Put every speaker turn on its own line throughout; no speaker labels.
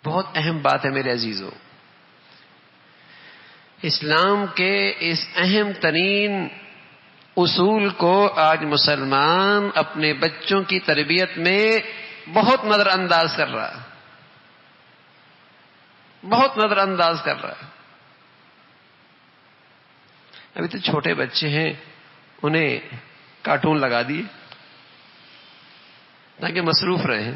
بہت اہم بات ہے میرے عزیزوں. اسلام کے اس اہم ترین اصول کو آج مسلمان اپنے بچوں کی تربیت میں بہت نظر انداز کر رہا ہے، بہت نظر انداز کر رہا ہے. ابھی تو چھوٹے بچے ہیں، انہیں کارٹون لگا دیے تاکہ مصروف رہیں.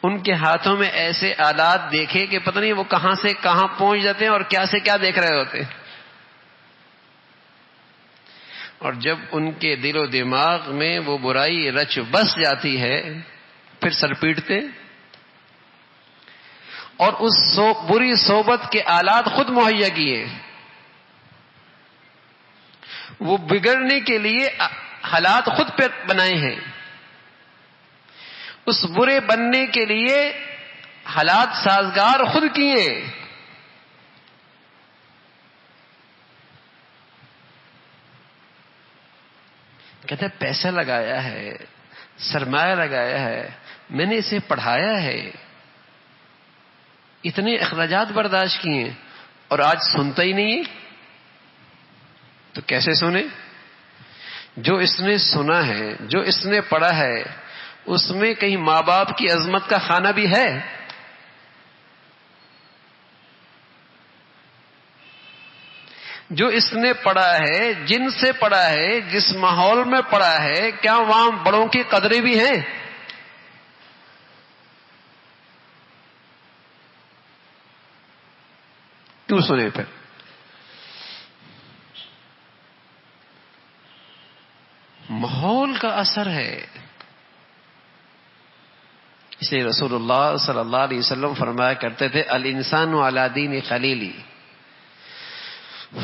ان کے ہاتھوں میں ایسے آلات دیکھے کہ پتہ نہیں وہ کہاں سے کہاں پہنچ جاتے ہیں اور کیا سے کیا دیکھ رہے ہوتے ہیں. اور جب ان کے دل و دماغ میں وہ برائی رچ بس جاتی ہے پھر سر پیٹتے، اور اس بری صحبت کے آلات خود مہیا کیے، وہ بگڑنے کے لیے حالات خود پہ بنائے ہیں، اس برے بننے کے لیے حالات سازگار خود کیے. کہتے ہیں پیسہ لگایا ہے، سرمایہ لگایا ہے، میں نے اسے پڑھایا ہے، اتنے اخراجات برداشت کیے، اور آج سنتا ہی نہیں. تو کیسے سنے؟ جو اس نے سنا ہے، جو اس نے پڑھا ہے، اس میں کہیں ماں باپ کی عظمت کا خانہ بھی ہے؟ جو اس نے پڑھا ہے، جن سے پڑھا ہے، جس ماحول میں پڑھا ہے، کیا وہاں بڑوں کی قدریں بھی ہیں؟ کیوں سنے پھر؟ ماحول کا اثر ہے. اس لیے رسول اللہ صلی اللہ علیہ وسلم فرمایا کرتے تھے الانسان علی دین خلیلی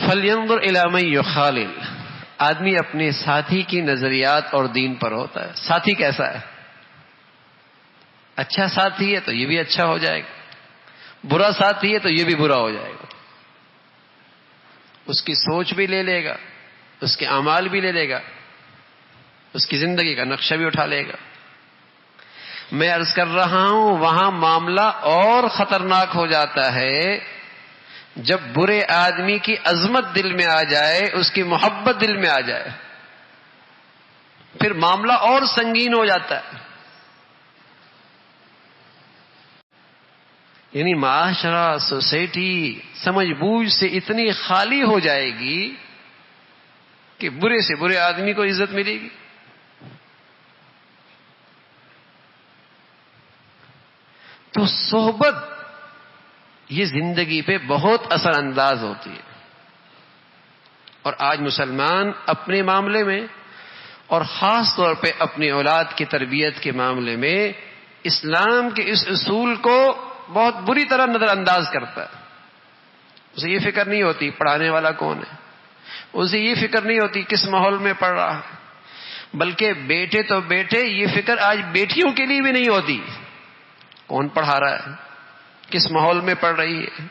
فلینظر الی من یخالل. آدمی اپنے ساتھی کی نظریات اور دین پر ہوتا ہے. ساتھی کیسا ہے؟ اچھا ساتھی ہے تو یہ بھی اچھا ہو جائے گا، برا ساتھی ہے تو یہ بھی برا ہو جائے گا. اس کی سوچ بھی لے لے گا، اس کے اعمال بھی لے لے گا، اس کی زندگی کا نقشہ بھی اٹھا لے گا. میں عرض کر رہا ہوں وہاں معاملہ اور خطرناک ہو جاتا ہے جب برے آدمی کی عظمت دل میں آ جائے، اس کی محبت دل میں آ جائے، پھر معاملہ اور سنگین ہو جاتا ہے. یعنی معاشرہ، سوسائٹی سمجھ بوجھ سے اتنی خالی ہو جائے گی کہ برے سے برے آدمی کو عزت ملے گی. تو صحبت یہ زندگی پہ بہت اثر انداز ہوتی ہے. اور آج مسلمان اپنے معاملے میں اور خاص طور پہ اپنی اولاد کی تربیت کے معاملے میں اسلام کے اس اصول کو بہت بری طرح نظر انداز کرتا ہے. اسے یہ فکر نہیں ہوتی پڑھانے والا کون ہے، اسے یہ فکر نہیں ہوتی کس ماحول میں پڑھ رہا ہے، بلکہ بیٹے تو بیٹے یہ فکر آج بیٹیوں کے لیے بھی نہیں ہوتی کون پڑھا رہا ہے، کس ماحول میں پڑھ رہی ہے،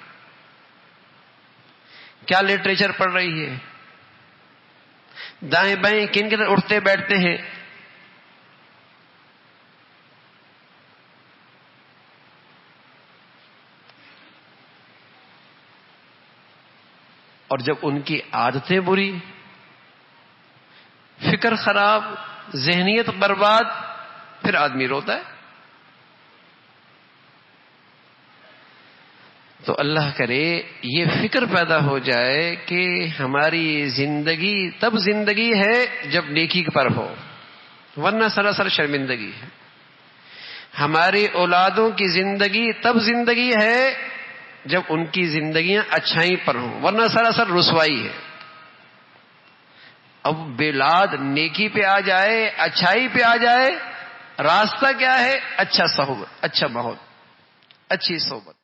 کیا لٹریچر پڑھ رہی ہے، دائیں بائیں کن کے اٹھتے بیٹھتے ہیں. اور جب ان کی عادتیں بری، فکر خراب، ذہنیت برباد، پھر آدمی روتا ہے. تو اللہ کرے یہ فکر پیدا ہو جائے کہ ہماری زندگی تب زندگی ہے جب نیکی پر ہو، ورنہ سراسر شرمندگی ہے. ہماری اولادوں کی زندگی تب زندگی ہے جب ان کی زندگیاں اچھائی پر ہوں، ورنہ سراسر رسوائی ہے. اب بلاد نیکی پہ آ جائے، اچھائی پہ آ جائے، راستہ کیا ہے؟ اچھا صحبت، اچھا ماحول، اچھی صحبت.